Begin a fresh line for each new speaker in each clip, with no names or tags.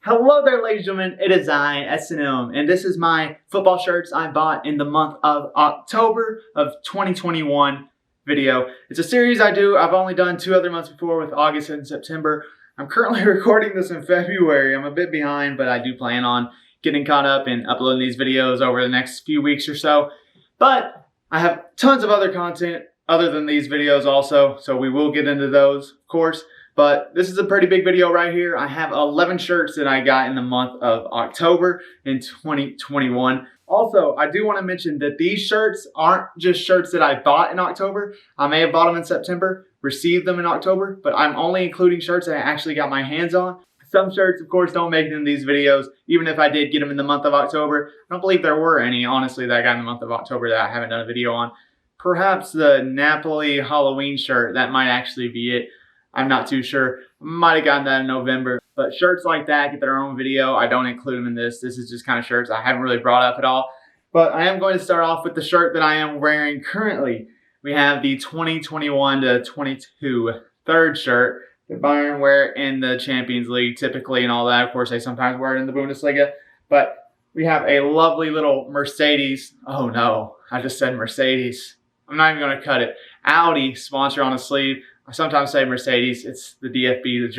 Hello there, ladies and gentlemen. It is I, S&M, and this is my football shirts I bought in the month of October of 2021 video. It's a series I do. I've only done 2 other months before with August and September. I'm currently recording this in February. I'm a bit behind, but I do plan on getting caught up and uploading these videos over the next few weeks or so. But I have tons of other content other than these videos also, so we will get into those, of course. But this is a pretty big video right here. I have 11 shirts that I got in the month of October in 2021. Also, I do want to mention that these shirts aren't just shirts that I bought in October. I may have bought them in September, received them in October, but I'm only including shirts that I actually got my hands on. Some shirts, of course, don't make it in these videos, even if I did get them in the month of October. I don't believe there were any, honestly, that I got in the month of October that I haven't done a video on. Perhaps the Napoli Halloween shirt, that might actually be it. I'm not too sure. Might have gotten that in November. But shirts like that get their own video. I don't include them in this. This is just kind of shirts I haven't really brought up at all. But I am going to start off with the shirt that I am wearing currently. We have the 2021-22 third shirt that Bayern wear in the Champions League typically and all that. Of course, they sometimes wear it in the Bundesliga. But we have a lovely little Mercedes. Oh no, I just said Mercedes. I'm not even going to cut it. Audi sponsor on the sleeve. I sometimes say Mercedes. It's the DFB, the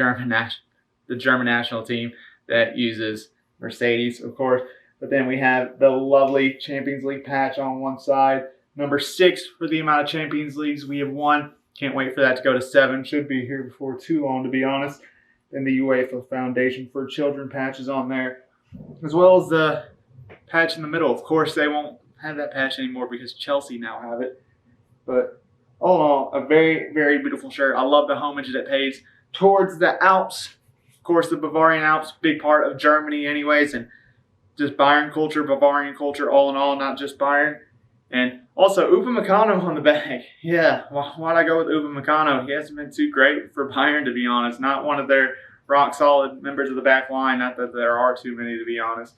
German national team that uses Mercedes, of course. But then we have the lovely Champions League patch on one side. Number 6 for the amount of Champions Leagues we have won. Can't wait for that to go to 7. Should be here before too long, to be honest. Then the UEFA Foundation for Children patches on there, as well as the patch in the middle. Of course, they won't have that patch anymore because Chelsea now have it. But all in all, a very, very beautiful shirt. I love the homage that it pays towards the Alps. Of course, the Bavarian Alps, big part of Germany anyways, and just Bayern culture, Bavarian culture, all in all, not just Bayern. And also, Upamecano on the back. Yeah, why'd I go with Upamecano? He hasn't been too great for Bayern, to be honest. Not one of their rock-solid members of the back line. Not that there are too many, to be honest.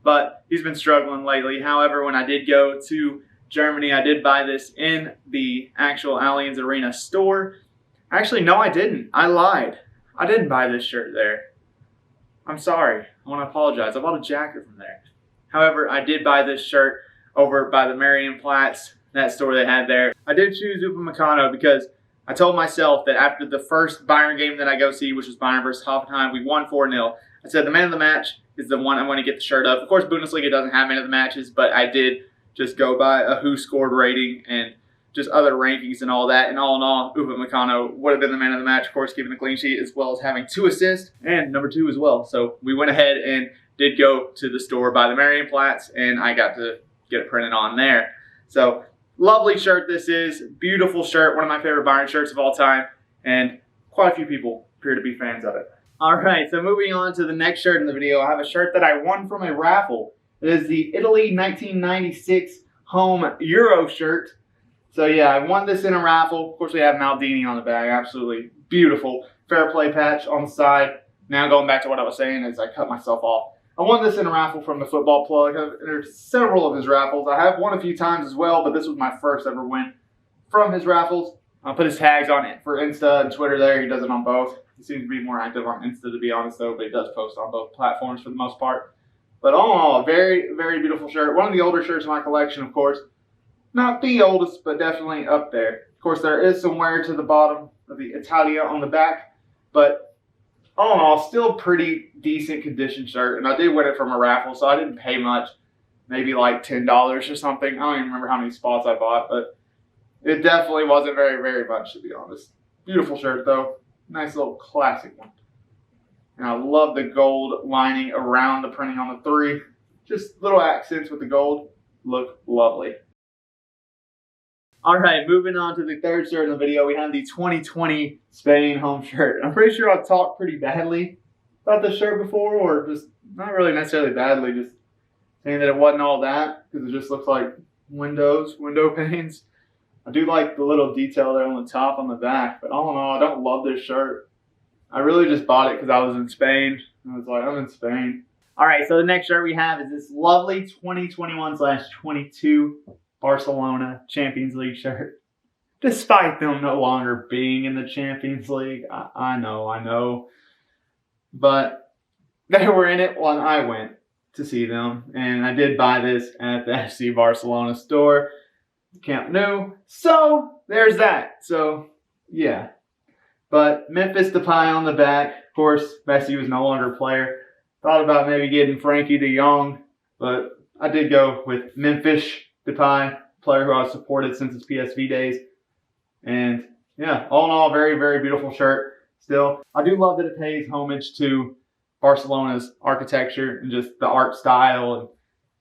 But he's been struggling lately. However, when I did go to Germany, I did buy this in the actual Allianz Arena store. Actually, no, I didn't. I lied. I didn't buy this shirt there. I'm sorry. I want to apologize. I bought a jacket from there. However, I did buy this shirt over by the Marienplatz, that store they had there. I did choose Upamecano because I told myself that after the first Bayern game that I go see, which was Bayern versus Hoffenheim, we won 4-0. I said the man of the match is the one I want to get the shirt of. Of course, Bundesliga doesn't have man of the matches, but I did just go by a who scored rating and just other rankings and all that. And all in all, Upamecano would have been the man of the match, of course, keeping the clean sheet as well as having 2 assists and number 2 as well. So we went ahead and did go to the store by the Marienplatz, and I got to get it printed on there. So lovely shirt this is. Beautiful shirt. One of my favorite Bayern shirts of all time. And quite a few people appear to be fans of it. All right, so moving on to the next shirt in the video, I have a shirt that I won from a raffle. It is the Italy 1996 home Euro shirt. So yeah, I won this in a raffle. Of course, we have Maldini on the back. Absolutely beautiful. Fair play patch on the side. Now going back to what I was saying as I cut myself off. I won this in a raffle from the Football Plug. I've entered several of his raffles. I have won a few times as well, but this was my first ever win from his raffles. I'll put his tags on it for Insta and Twitter there. He does it on both. He seems to be more active on Insta, to be honest, though, but he does post on both platforms for the most part. But all in all, a very, very beautiful shirt. One of the older shirts in my collection, of course. Not the oldest, but definitely up there. Of course, there is some wear to the bottom of the Italia on the back. But all in all, still pretty decent condition shirt. And I did win it from a raffle, so I didn't pay much. Maybe like $10 or something. I don't even remember how many spots I bought, but it definitely wasn't very, very much, to be honest. Beautiful shirt, though. Nice little classic one. And I love the gold lining around the printing on the 3. Just little accents with the gold. Look lovely. All right, moving on to the third shirt in the video, we have the 2020 Spain home shirt. I'm pretty sure I've talked pretty badly about this shirt before, or just not really necessarily badly, just saying that it wasn't all that, because it just looks like window panes. I do like the little detail there on the top, on the back, but all in all, I don't love this shirt. I really just bought it because I was in Spain. I was like, I'm in Spain. All right, so the next shirt we have is this lovely 2021/22 Barcelona Champions League shirt. Despite them no longer being in the Champions League, I know. But they were in it when I went to see them. And I did buy this at the FC Barcelona store, Camp Nou. So there's that. So yeah. But Memphis Depay on the back. Of course, Messi was no longer a player. Thought about maybe getting Frankie de Jong, but I did go with Memphis Depay, player who I've supported since his PSV days. And yeah, all in all, very, very beautiful shirt still. I do love that it pays homage to Barcelona's architecture and just the art style. And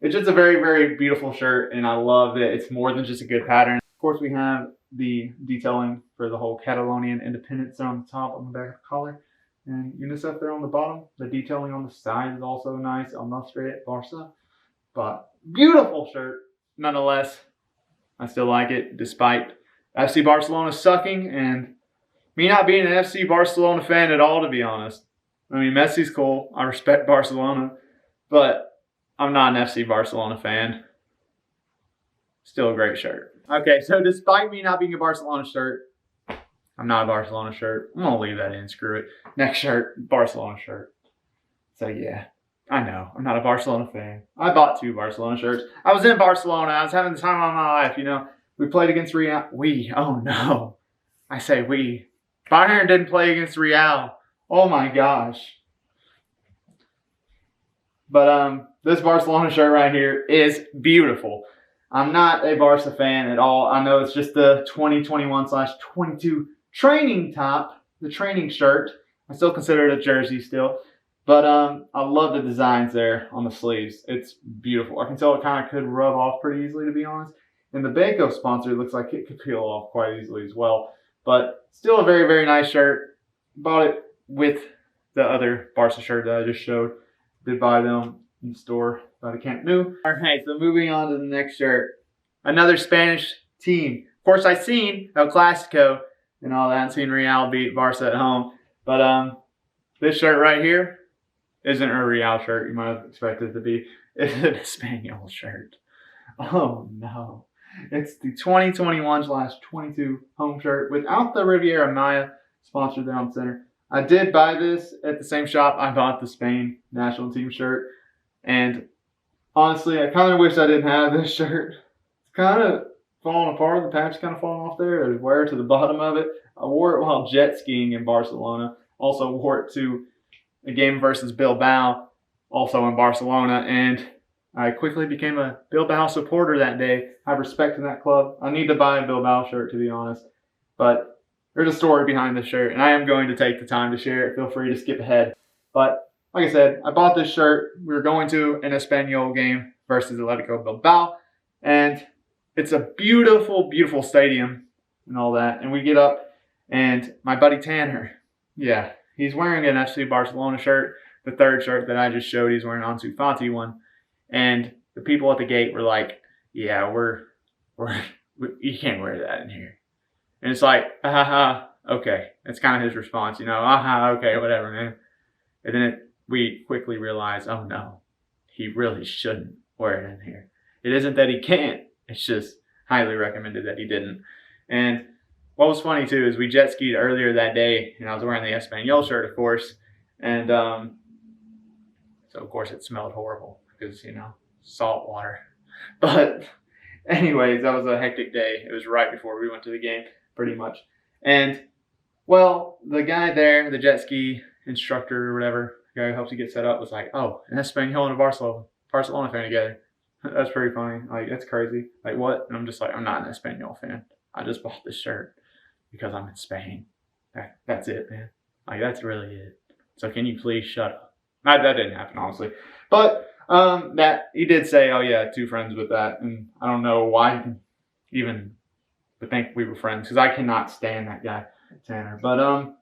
it's just a very, very beautiful shirt, and I love that it's more than just a good pattern. Of course, we have the detailing for the whole Catalonian independence on the top, on the back of the collar. And UNICEF there on the bottom. The detailing on the side is also nice. El Nostre Barca. But beautiful shirt, nonetheless. I still like it, despite FC Barcelona sucking and me not being an FC Barcelona fan at all, to be honest. I mean, Messi's cool. I respect Barcelona. But I'm not an FC Barcelona fan. Still a great shirt. Okay, so despite me not being a Barcelona shirt, I'm not a Barcelona shirt. I'm going to leave that in. Screw it. Next shirt, Barcelona shirt. So, yeah. I know. I'm not a Barcelona fan. I bought 2 Barcelona shirts. I was in Barcelona. I was having the time of my life, you know. We played against Real. Oh, no. I say we. Bayern didn't play against Real. Oh, my gosh. But this Barcelona shirt right here is beautiful. I'm not a Barca fan at all. I know it's just the 2021/22 training top, the training shirt. I still consider it a jersey still. But I love the designs there on the sleeves. It's beautiful. I can tell it kind of could rub off pretty easily, to be honest. And the Banco sponsor looks like it could peel off quite easily as well. But still a very, very nice shirt. Bought it with the other Barca shirt that I just showed. Did buy them in the store by the Camp Nou. All right, so moving on to the next shirt. Another Spanish team. Of course, I've seen El Clasico and all that. I've seen Real beat Barca at home. But this shirt right here isn't a Real shirt. You might have expected it to be. It's an Espanyol shirt. Oh, no. It's the 2021/22 home shirt without the Riviera Maya sponsored there on center. I did buy this at the same shop I bought the Spain national team shirt. And honestly, I kind of wish I didn't have this shirt. It's kind of falling apart. The patch kind of falling off there. There's wear to the bottom of it. I wore it while jet skiing in Barcelona. Also wore it to a game versus Bilbao, also in Barcelona. And I quickly became a Bilbao supporter that day. I have respect in that club. I need to buy a Bilbao shirt, to be honest. But there's a story behind this shirt, and I am going to take the time to share it. Feel free to skip ahead. But like I said, I bought this shirt. We were going to an Espanyol game versus Atletico Bilbao. And it's a beautiful, beautiful stadium and all that. And we get up, and my buddy Tanner, yeah, he's wearing an FC Barcelona shirt. The third shirt that I just showed, he's wearing an Ansu Fati one. And the people at the gate were like, yeah, you can't wear that in here. And it's like, okay. That's kind of his response, you know, okay, whatever, man. And then we quickly realized, oh no, he really shouldn't wear it in here. It isn't that he can't, it's just highly recommended that he didn't. And what was funny too is we jet skied earlier that day, and I was wearing the Espanyol shirt, of course. And so of course it smelled horrible because, you know, salt water. But anyways, that was a hectic day. It was right before we went to the game, pretty much. And well, the guy there, the jet ski instructor or whatever, the guy who helps you get set up, was like, oh, an Espanyol and a Barcelona fan together. That's pretty funny. Like, that's crazy. Like, what? And I'm just like, I'm not an Espanyol fan. I just bought this shirt because I'm in Spain. That's it, man. Like, that's really it. So can you please shut up? That didn't happen, honestly. But that he did say, oh yeah, 2 friends with that. And I don't know why he even would think we were friends, because I cannot stand that guy, Tanner. But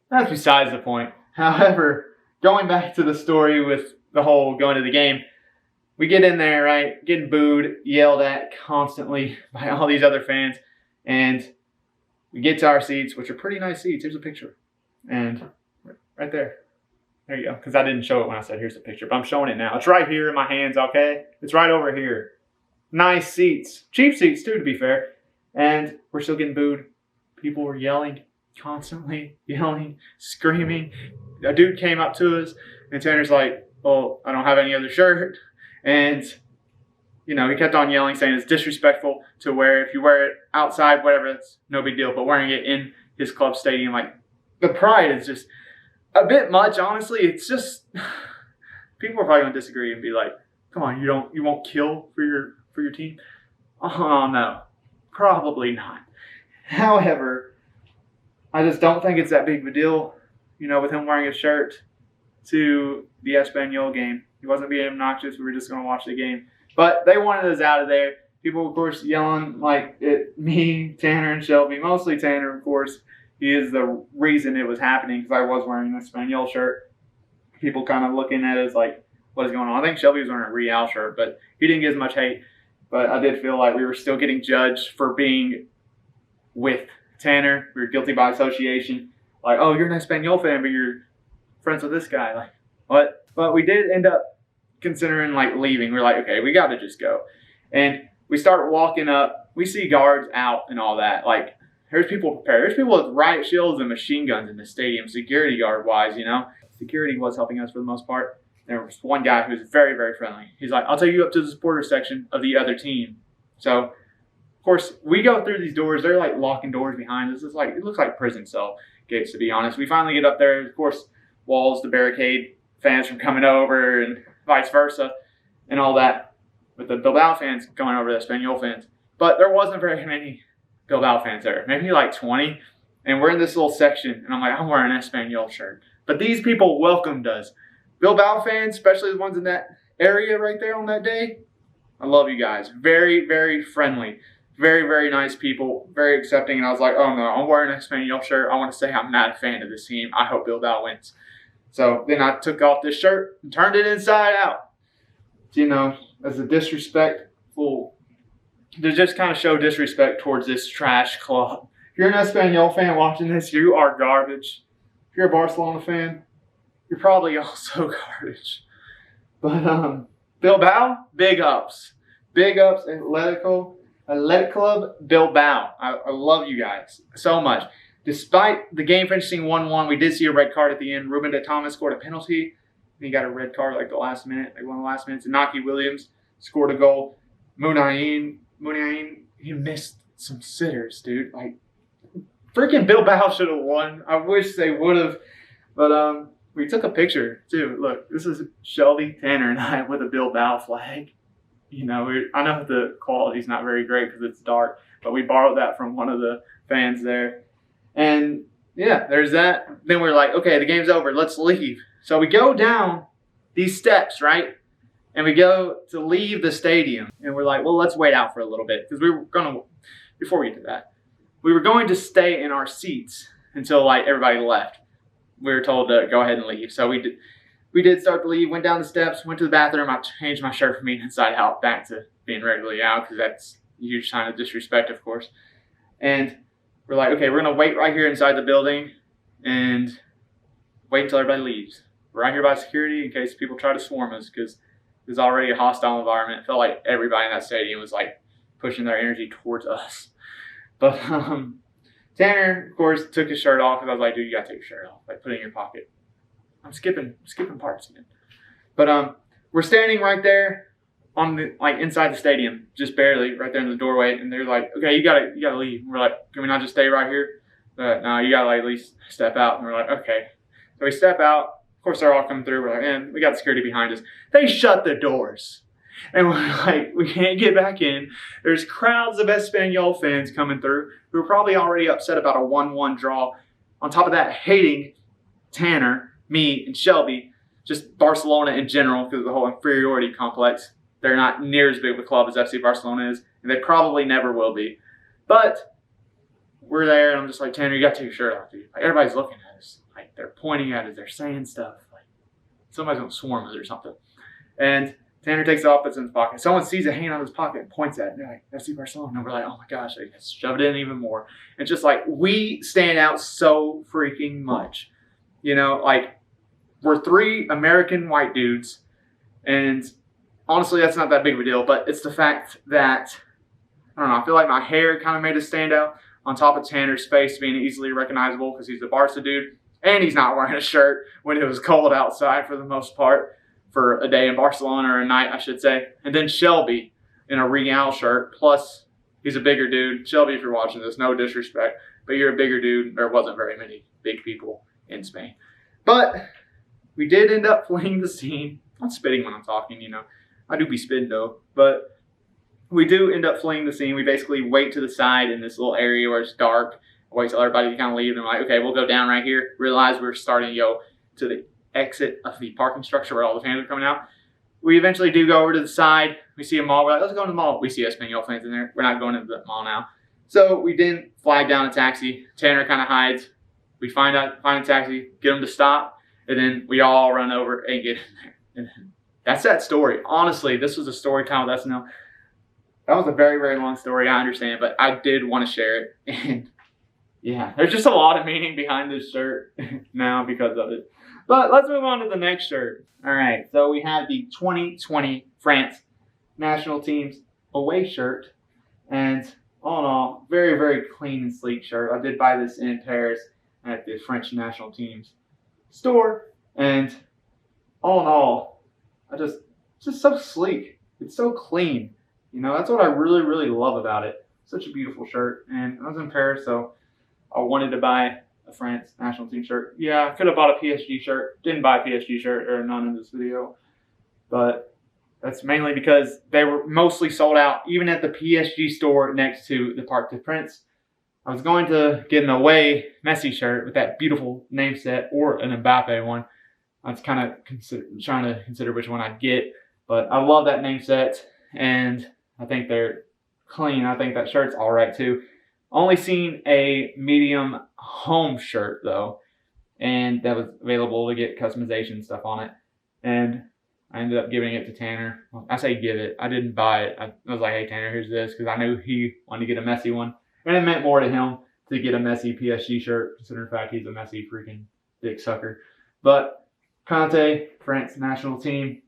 that's besides the point. However, going back to the story with the whole going to the game, we get in there, right, getting booed, yelled at constantly by all these other fans. And we get to our seats, which are pretty nice seats. Here's a picture. And right there. There you go. Because I didn't show it when I said here's the picture. But I'm showing it now. It's right here in my hands, okay? It's right over here. Nice seats. Cheap seats, too, to be fair. And we're still getting booed. People were yelling, constantly yelling, screaming. A dude came up to us And Tanner's like, well, I don't have any other shirt. And, you know, he kept on yelling, saying it's disrespectful to wear. If you wear it outside, whatever, it's no big deal. But wearing it in his club stadium, like, the pride is just a bit much, honestly. It's just, people are probably going to disagree and be like, come on, you won't kill for your team? Oh, no, probably not. However, I just don't think it's that big of a deal, you know, with him wearing a shirt to the Espanyol game. He wasn't being obnoxious. We were just going to watch the game. But they wanted us out of there. People, of course, yelling like at me, Tanner, and Shelby. Mostly Tanner, of course. He is the reason it was happening because I was wearing an Espanyol shirt. People kind of looking at us like, what is going on? I think Shelby was wearing a Real shirt, but he didn't get as much hate. But I did feel like we were still getting judged for being with Tanner. We were guilty by association. Like, oh, you're an Espanyol fan, but you're friends with this guy. Like, what? But we did end up considering like leaving. We're like, okay, we got to just go. And we start walking up. We see guards out and all that. Like, there's people prepared. There's people with riot shields and machine guns in the stadium, security guard wise, you know. Security was helping us for the most part. There was one guy who was very, very friendly. He's like, I'll take you up to the supporter section of the other team. So, of course, we go through these doors. They're like locking doors behind us. It's like, it looks like prison cell gates, to be honest. We finally get up there. Of course, walls to barricade fans from coming over and vice versa and all that. With the Bilbao fans going over the Espanyol fans. But there wasn't very many Bilbao fans there. Maybe like 20. And we're in this little section. And I'm like, I'm wearing an Espanyol shirt. But these people welcomed us. Bilbao fans, especially the ones in that area right there on that day, I love you guys. Very, very friendly. Very, very nice people. Very accepting. And I was like, oh no, I'm wearing an Espanyol shirt. I want to say I'm not a fan of this team. I hope Bilbao wins. So then I took off this shirt and turned it inside out. You know, as a disrespectful, to just kind of show disrespect towards this trash club. If you're an Espanyol fan watching this, you are garbage. If you're a Barcelona fan, you're probably also garbage. But Bilbao, big ups. Big ups, Athletic Club Bilbao. I love you guys so much. Despite the game finishing 1-1, we did see a red card at the end. Ruben de Thomas scored a penalty. He got a red card like the last minute, like one of the last minutes. And Naki Williams scored a goal. Munayin, he missed some sitters, dude. Like, freaking Bilbao should have won. I wish they would have. But we took a picture, too. Look, this is Shelby, Tanner, and I with a Bilbao flag. You know, I know the quality's not very great because it's dark, but we borrowed that from one of the fans there. And, yeah, there's that. Then we're like, okay, the game's over. Let's leave. So we go down these steps, right? And we go to leave the stadium. And we're like, well, let's wait out for a little bit. Because we were going to, before we did that, we were going to stay in our seats until, like, everybody left. We were told to go ahead and leave. So we did start to leave, went down the steps, went to the bathroom. I changed my shirt from being inside out back to being regularly out because that's a huge sign of disrespect, of course. And we're like, okay, we're going to wait right here inside the building and wait until everybody leaves. We're right here by security in case people try to swarm us because there's already a hostile environment. It felt like everybody in that stadium was like pushing their energy towards us. But Tanner, of course, took his shirt off because I was like, dude, you got to take your shirt off. Like, put it in your pocket. I'm skipping parts again. But we're standing right there on the inside the stadium, just barely, right there in the doorway, and they're like, okay, you gotta leave. And we're like, can we not just stay right here? But no, you gotta like at least step out. And we're like, okay. So we step out. Of course, they're all coming through. We're like, man, we got security behind us. They shut the doors. And we're like, we can't get back in. There's crowds of Espanyol fans coming through who are probably already upset about a 1-1 draw. On top of that, hating Tanner, me, and Shelby, just Barcelona in general because of the whole inferiority complex. They're not near as big of a club as FC Barcelona is, and they probably never will be. But we're there, and I'm just like, Tanner, you got to take your shirt off, dude. Like, everybody's looking at us. Like, they're pointing at us. They're saying stuff. Like, somebody's going to swarm us or something. And Tanner takes it off, puts it in his pocket. Someone sees a hand on his pocket and points at it. And they're like, FC Barcelona. And we're like, oh my gosh, I guess shove it in even more. And just like, we stand out so freaking much. You know, like, we're 3 American white dudes. And honestly, that's not that big of a deal. But it's the fact that, I don't know, I feel like my hair kind of made us stand out on top of Tanner's face being easily recognizable because he's a Barca dude. And he's not wearing a shirt when it was cold outside for the most part, for a day in Barcelona, or a night, I should say. And then Shelby in a Real shirt. Plus, he's a bigger dude. Shelby, if you're watching this, no disrespect, but you're a bigger dude. There wasn't very many big people in Spain. But we did end up fleeing the scene. I'm spitting when I'm talking, you know. I do be spitting though. But we do end up fleeing the scene. We basically wait to the side in this little area where it's dark. Wait till everybody to kind of leave. And we're like, okay, we'll go down right here. Realize we're starting to go to the exit of the parking structure where all the fans are coming out. We eventually do go over to the side. We see a mall. We're like, let's go to the mall. We see Espanyol fans in there. We're not going to the mall now. So we didn't flag down a taxi. Tanner kind of hides. We find a taxi, get them to stop, and then we all run over and get in there. And that's that story. Honestly, this was a story time with SNL. That was a very, very long story. I understand, but I did want to share it. And yeah, there's just a lot of meaning behind this shirt now because of it. But let's move on to the next shirt. All right, so we have the 2020 France national team's away shirt. And all in all, very, very clean and sleek shirt. I did buy this in Paris at the French national team's store. And all in all, it's just so sleek. It's so clean. You know, that's what I really, really love about it. Such a beautiful shirt. And I was in Paris, so I wanted to buy a France national team shirt. Yeah, I could have bought a PSG shirt. Didn't buy a PSG shirt, or none in this video. But that's mainly because they were mostly sold out, even at the PSG store next to the Parc des Princes. I was going to get an away Messi shirt with that beautiful name set, or an Mbappe one. I was kind of trying to consider which one I'd get. But I love that name set, and I think they're clean. I think that shirt's all right too. Only seen a medium home shirt though, and that was available to get customization stuff on it. And I ended up giving it to Tanner. Well, I say give it. I didn't buy it. I was like, hey Tanner, here's this, because I knew he wanted to get a Messi one. And it meant more to him to get a Messi PSG shirt, considering the fact he's a Messi freaking dick sucker. But Conte, France national team,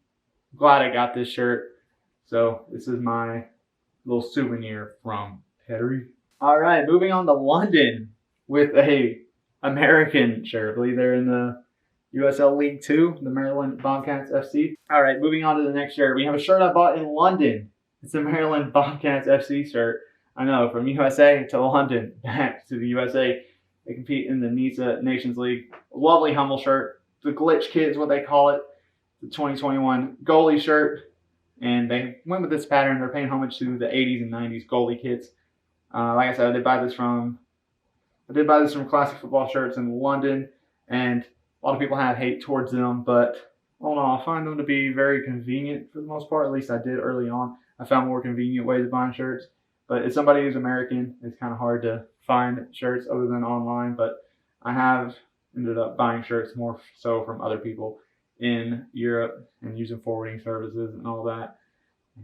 glad I got this shirt. So this is my little souvenir from Paris. All right, moving on to London with a American shirt. I believe they're in the USL League 2, the Maryland Bobcats FC. All right, moving on to the next shirt. We have a shirt I bought in London. It's the Maryland Bobcats FC shirt. I know, from USA to London, back to the USA. They compete in the NISA Nations League. Lovely Hummel shirt. The Glitch Kit is what they call it. The 2021 goalie shirt. And they went with this pattern. They're paying homage to the 80s and 90s goalie kits. Like I said, I did buy this from Classic Football Shirts in London. And a lot of people have hate towards them. But all in all, I find them to be very convenient for the most part. At least I did early on. I found more convenient ways of buying shirts. But as somebody who's American, it's kind of hard to find shirts other than online. But I have ended up buying shirts more so from other people in Europe and using forwarding services and all that.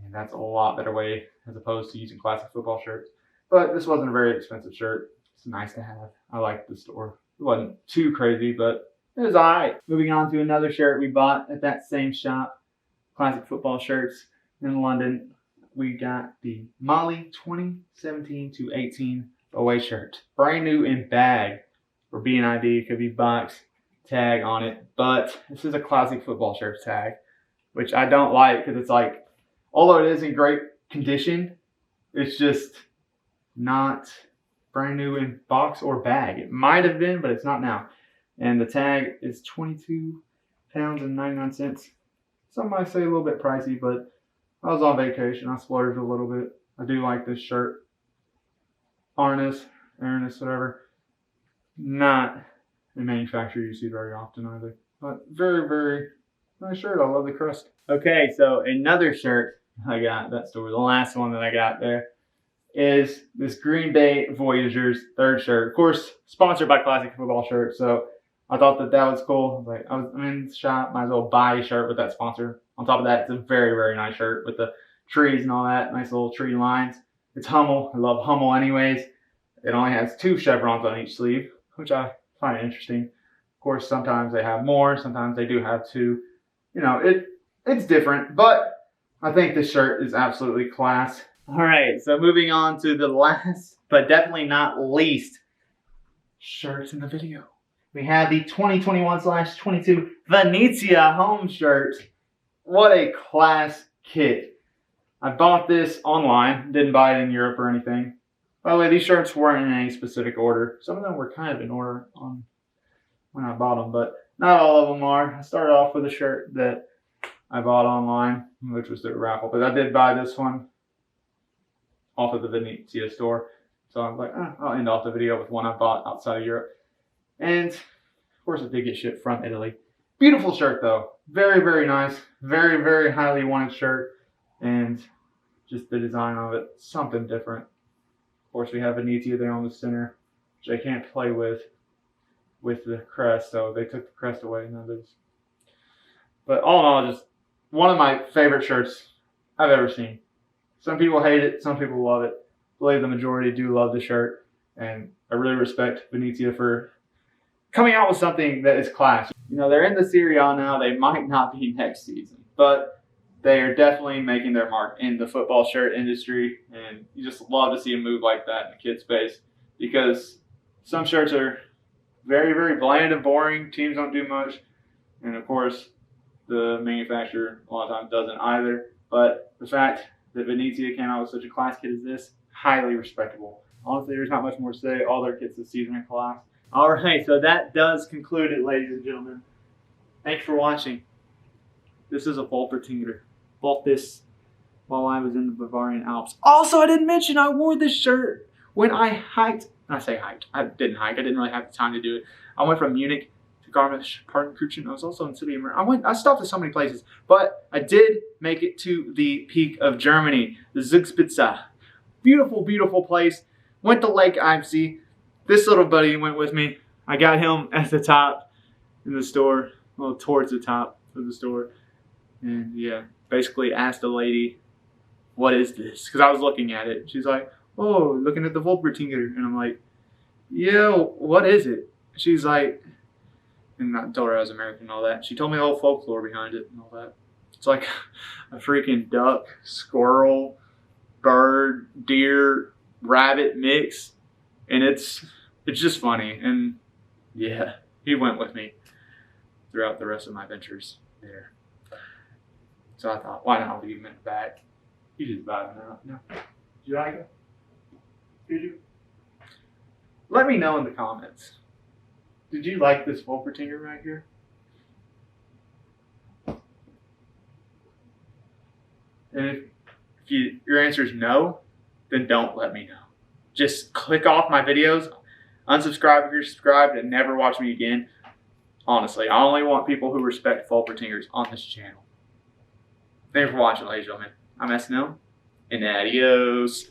And that's a lot better way as opposed to using Classic Football Shirts. But this wasn't a very expensive shirt. It's nice to have. I liked the store. It wasn't too crazy, but it was all right. Moving on to another shirt we bought at that same shop, Classic Football Shirts in London. We got the Mali 2017-18 away shirt. Brand new in bag for BNID. Could be box tag on it. But this is a Classic Football Shirt tag, which I don't like because it's like, although it is in great condition, it's just not brand new in box or bag. It might have been, but it's not now. And the tag is £22.99. Some might say a little bit pricey, but I was on vacation. I splurged a little bit. I do like this shirt. Aranis, whatever. Not a manufacturer you see very often either. But very, very nice shirt. I love the crust. Okay, so another shirt I got at that store, the last one that I got there, is this Green Bay Voyageurs third shirt. Of course, sponsored by Classic Football Shirts, so I thought that was cool. I'm in the shop, might as well buy a shirt with that sponsor. On top of that, it's a very, very nice shirt with the trees and all that. Nice little tree lines. It's Hummel. I love Hummel anyways. It only has 2 chevrons on each sleeve, which I find interesting. Of course, sometimes they have more. Sometimes they do have 2. You know, it's different. But I think this shirt is absolutely class. All right, so moving on to the last, but definitely not least, shirts in the video. we have the 2021/22 Venezia home shirt. What a class kit. I bought this online, didn't buy it in Europe or anything. By the way, these shirts weren't in any specific order. Some of them were kind of in order on when I bought them, but not all of them are. I started off with a shirt that I bought online, which was the raffle, but I did buy this one off of the Venezia store. So I'm like, I'll end off the video with one I bought outside of Europe. And of course, it did get shipped from Italy. Beautiful shirt though. Very, very nice. Very, very highly wanted shirt. And just the design of it, something different. Of course, we have Venezia there on the center, which I can't play with the crest, so they took the crest away. But all in all, just one of my favorite shirts I've ever seen. Some people hate it, some people love it. I believe the majority do love the shirt, and I really respect Venezia for coming out with something that is class. You know, they're in the Serie A now. They might not be next season, but they are definitely making their mark in the football shirt industry, and you just love to see a move like that in the kid space, because some shirts are very, very bland and boring. Teams don't do much, and of course, the manufacturer a lot of times doesn't either. But the fact that Venezia came out with such a class kit as this, highly respectable. Honestly, there's not much more to say. All their kits this season are class. All right, so that does conclude it, ladies and gentlemen. Thanks for watching. This is a Wolpertinger. Bought this while I was in the Bavarian Alps. Also, I didn't mention I wore this shirt when I hiked. I say hiked. I didn't hike. I didn't really have the time to do it. I went from Munich to Garmisch-Partenkirchen. I was also in city. I stopped at so many places, but I did make it to the peak of Germany, the Zugspitze. Beautiful, beautiful place. Went to Lake Eibsee. This little buddy went with me. I got him at the top in the store, well, towards the top of the store. And yeah, basically asked the lady, what is this? Because I was looking at it. She's like, oh, looking at the Wolpertinger. And I'm like, yeah, what is it? She's like, and I told her I was American and all that. She told me the whole folklore behind it and all that. It's like a freaking duck, squirrel, bird, deer, rabbit mix. And it's just funny. And yeah, he went with me throughout the rest of my ventures there. So I thought, why not leave him in the back? He just vibing out. No. Did you like it? Did you? Let me know in the comments. Did you like this Wolpertinger right here? And if your answer is no, then don't let me know. Just click off my videos, unsubscribe if you're subscribed, and never watch me again. Honestly, I only want people who respect Wolpertingers on this channel. Thank you for watching, ladies and gentlemen. I'm SNL, and adios.